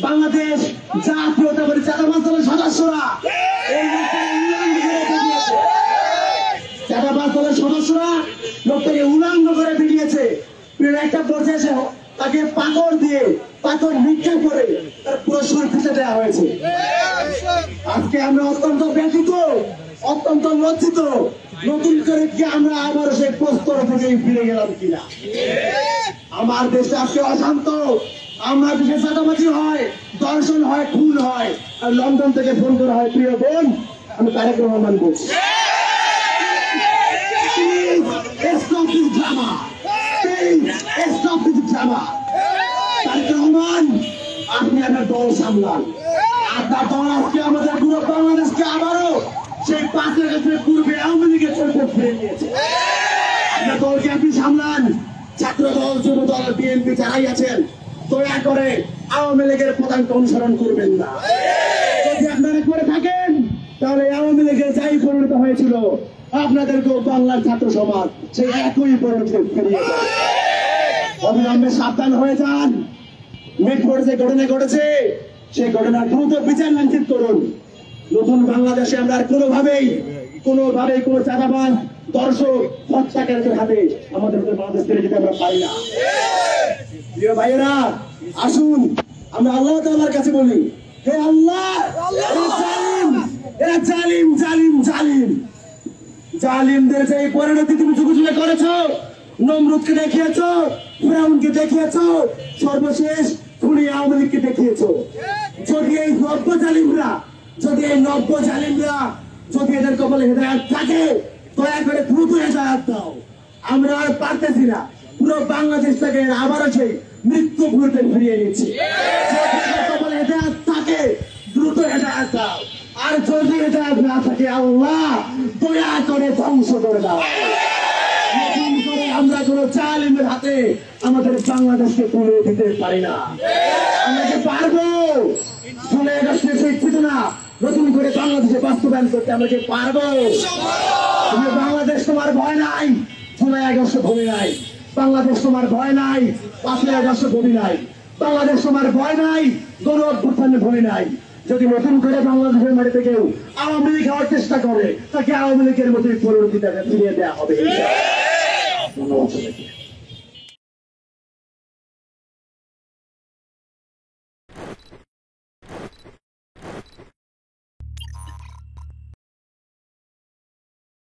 বাংলাদেশ জাতীয়তাবাদী চাঁদাবাজ দলের সদস্যরা লোকটাকে উলঙ্গ করে বেরিয়েছে। একটা পর্যায়ে তাকে পাথর নিক্ষেপ করে তার পুরো শরীর ফেটে দেওয়া হয়েছে। আজকে আমরা অত্যন্ত ব্যথিত, অত্যন্ত লজ্জিত। নতুন করে কি আমরা আবার সেই প্রস্তর থেকে ফিরে গেলাম কিনা? আমার দেশে আজকে অশান্ত, আমরা দেশে চাঁদাবাজি হয়, দর্শন হয়, খুন হয়, আর লন্ডন থেকে ফোন করা হয়, প্রিয় বোন আমি তারেক রহমান বলছি, আপনি আপনার দল সামলান। আপনার দল আজকে আমাদের পুরো বাংলাদেশকে আবারও সেই 5 বছরের পূর্বে আওয়ামী লীগের চরিত্র ফিরে নিয়েছে। আপনার দলকে আপনি সামলান। ছাত্র দল, যুব দল, বিএনপি যারাই আছেন, দয়া করে আওয়ামী লীগের পদাঙ্ক অনুসরণ করবেন না। যদি আপনারা করে থাকেন তাহলে আওয়ামী লীগের যাই পরিণত হয়েছিল আপনাদেরকেও বাংলার ছাত্র সমাজ সেই একই পরিণতি ফিরিয়ে যাবে। অবিলম্বে সাবধান হয়ে যান। মিটফোর্ডে যে ঘটনা ঘটেছে সেই ঘটনার দ্রুত বিচার নিশ্চিত করুন। নতুন বাংলাদেশে আমরা আর কোনোভাবেই কোনো চাঁদাবাজ, দর্শক, হত্যাকারীদের হাতে আমাদের বাংলাদেশ ছেড়ে যেতে আমরা পারি না। প্রিয় ভাইয়েরা, আসুন আমরা আল্লাহ তাআলার কাছে বলি, হে আল্লাহ, এরা জালিম জালিম জালিম জালিমদের যে পরিণতি তুমি যুগে যুগে করেছো, নমরুদকে দেখিয়েছো, ফিরাউনকে দেখিয়েছো, সর্বশেষ খুনি আওয়ামী লীগকে দেখিয়েছো। যদি এই নব্য জালিমরা যদি এদের কপালে হেদায়েত থাকে, দয়া করে দ্রুত হেদায়েত দাও। আমরা আর পারতেছি না, পুরো বাংলাদেশটাকে আবারও সেই মৃত্যু ঘুরতে ফিরিয়ে নিচ্ছি। যদি এদের কপালে হেদায়েত থাকে, দ্রুত হেদায়েত দাও। আর যদি হেদায়েত না থাকে, আল্লাহ দয়া করে ধ্বংস করে দাও। আমরা কোন জালিমের হাতে আমাদের বাংলাদেশকে তুলে দিতে পারি না। আমরা কি পারবো? জুলাই আগস্টের সেই চেতনা নতুন করে বাংলাদেশে বাস্তবায়ন করতে আমরা কি পারবো? বাংলাদেশ তোমার ভয় নাই, জুলাই আগস্ট ভূমি নাই। বাংলাদেশ তোমার ভয় নাই, 5ই আগস্ট ভূমি নাই। বাংলাদেশ তোমার ভয় নাই, গণ অভ্যুত্থানের ভূমি নাই। যদি নতুন করে বাংলাদেশের মাটিতে কেউ আওয়ামী লীগ হওয়ার চেষ্টা করে, তাকে আওয়ামী লীগের মতোই পরিণতি ফিরিয়ে দেওয়া হবে। ধন্যবাদ।